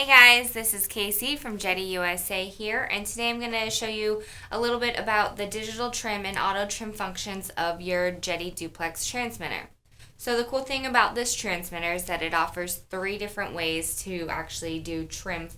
Hey guys, this is Casey from Jeti USA here, and today I'm going to show you a little bit about the digital trim and auto trim functions of your Jeti Duplex transmitter. So the cool thing about this transmitter is that it offers 3 different ways to actually do trim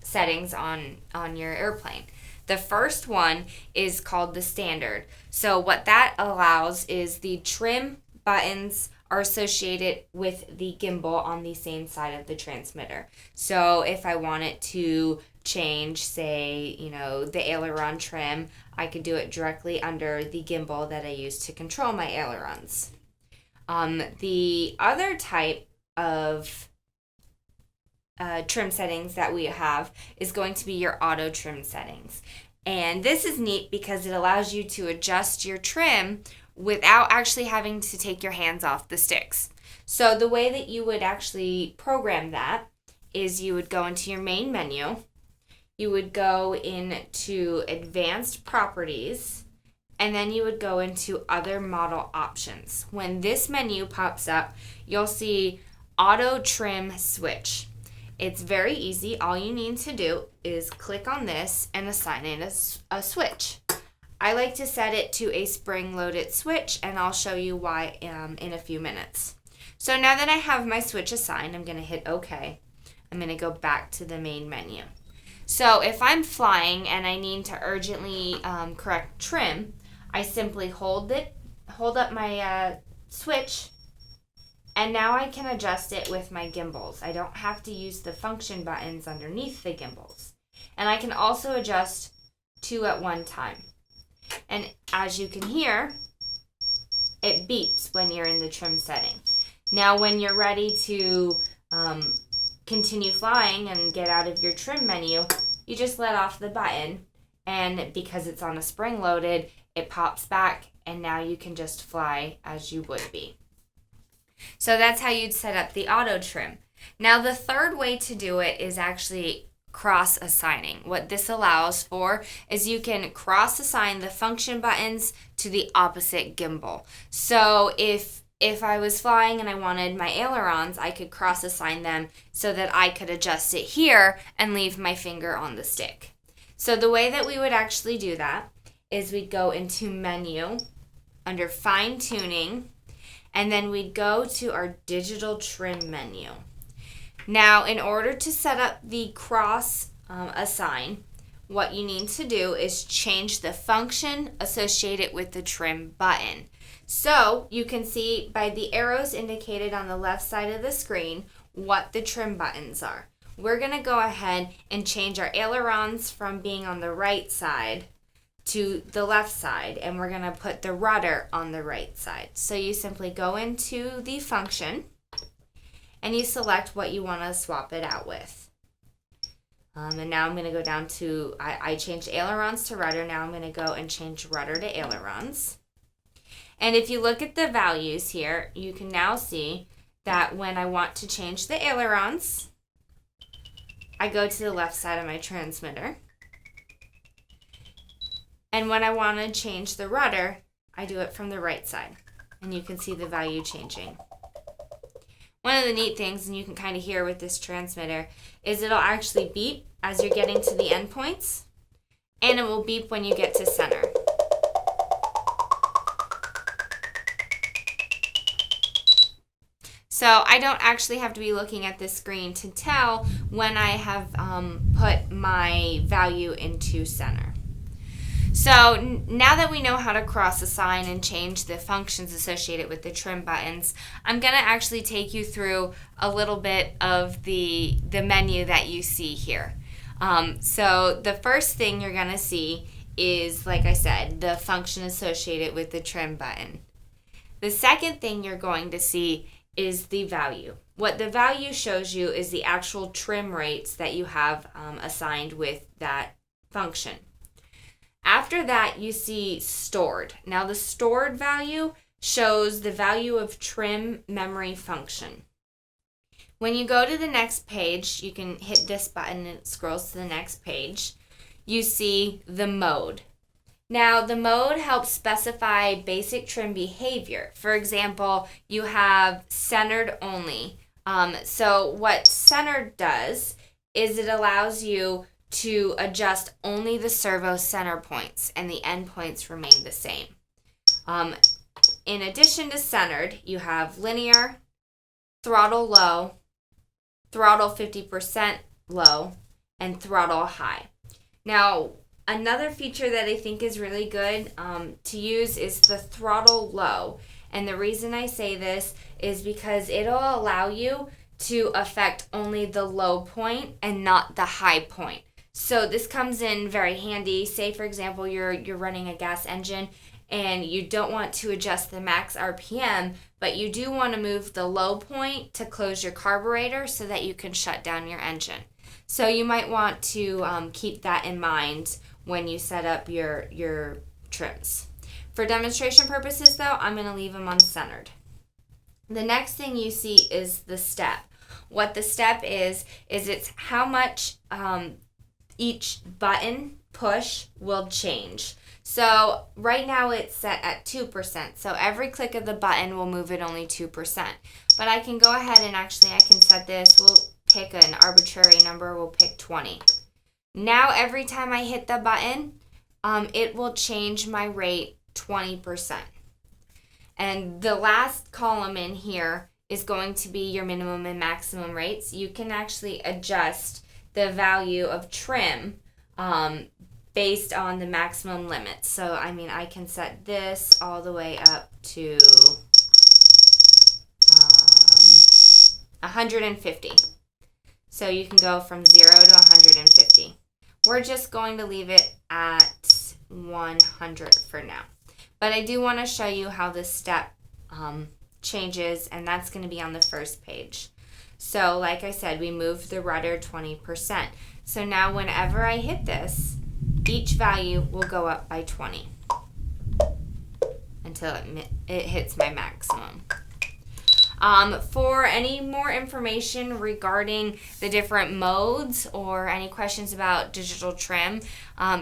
settings on your airplane. The first one is called the standard. So what that allows is the trim buttons are associated with the gimbal on the same side of the transmitter. So if I wanted to change, say, the aileron trim, I could do it directly under the gimbal that I use to control my ailerons. The other type of trim settings that we have is going to be your auto trim settings. And this is neat because it allows you to adjust your trim without actually having to take your hands off the sticks. So the way that you would actually program that is you would go into your main menu, you would go into advanced properties, and then you would go into other model options. When this menu pops up, you'll see auto trim switch. It's very easy. All you need to do is click on this and assign it a switch. I like to set it to a spring-loaded switch, and I'll show you why in a few minutes. So now that I have my switch assigned, I'm going to hit OK. I'm going to go back to the main menu. So if I'm flying and I need to urgently correct trim, I simply hold up my switch, and now I can adjust it with my gimbals. I don't have to use the function buttons underneath the gimbals. And I can also adjust 2 at one time. And as you can hear, it beeps when you're in the trim setting. Now when you're ready to continue flying and get out of your trim menu, you just let off the button, and because it's on a spring loaded, it pops back, and now you can just fly as you would be. So that's how you'd set up the auto trim. Now the third way to do it is actually cross assigning. What this allows for is you can cross assign the function buttons to the opposite gimbal. So if I was flying and I wanted my ailerons, I could cross assign them so that I could adjust it here and leave my finger on the stick. So the way that we would actually do that is we'd go into menu under fine tuning, and then we'd go to our digital trim menu. Now, in order to set up the cross assign, what you need to do is change the function associated with the trim button. So you can see by the arrows indicated on the left side of the screen what the trim buttons are. We're going to go ahead and change our ailerons from being on the right side to the left side, and we're going to put the rudder on the right side. So you simply go into the function and you select what you want to swap it out with. And now I'm going to go down to, I changed ailerons to rudder. Now I'm going to go and change rudder to ailerons. And if you look at the values here, you can now see that when I want to change the ailerons, I go to the left side of my transmitter. And when I want to change the rudder, I do it from the right side. And you can see the value changing. One of the neat things, and you can kind of hear with this transmitter, is it'll actually beep as you're getting to the endpoints, and it will beep when you get to center. So I don't actually have to be looking at this screen to tell when I have put my value into center. So now that we know how to cross assign and change the functions associated with the trim buttons, I'm going to actually take you through a little bit of the menu that you see here. So the first thing you're going to see is, like I said, the function associated with the trim button. The second thing you're going to see is the value. What the value shows you is the actual trim rates that you have assigned with that function. After that, you see stored. Now the stored value shows the value of trim memory function. When you go to the next page, you can hit this button and it scrolls to the next page. You see the mode. Now the mode helps specify basic trim behavior. For example, you have centered only. So what centered does is it allows you to adjust only the servo center points, and the end points remain the same. In addition to centered, you have linear, throttle low, throttle 50% low, and throttle high. Now, another feature that I think is really good to use is the throttle low. And the reason I say this is because it'll allow you to affect only the low point and not the high point. So this comes in very handy. Say, for example, you're running a gas engine and you don't want to adjust the max RPM, but you do want to move the low point to close your carburetor so that you can shut down your engine. So you might want to keep that in mind when you set up your trims. For demonstration purposes, though, I'm going to leave them uncentered. The next thing you see is the step. What the step is it's how much each button push will change. So right now it's set at 2%. So every click of the button will move it only 2%. But I can go ahead and actually I can set this. We'll pick an arbitrary number. We'll pick 20. Now every time I hit the button, it will change my rate 20%. And the last column in here is going to be your minimum and maximum rates. You can actually adjust the value of trim based on the maximum limits. So, I mean, I can set this all the way up to 150. So you can go from 0 to 150. We're just going to leave it at 100 for now. But I do want to show you how this step changes, and that's going to be on the first page. So like I said, we moved the rudder 20%. So now whenever I hit this, each value will go up by 20 until it hits my maximum. For any more information regarding the different modes or any questions about digital trim,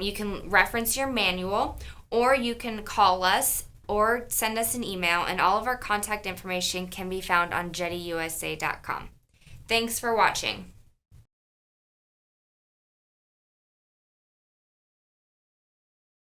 you can reference your manual, or you can call us or send us an email, and all of our contact information can be found on jetiusa.com. Thanks for watching.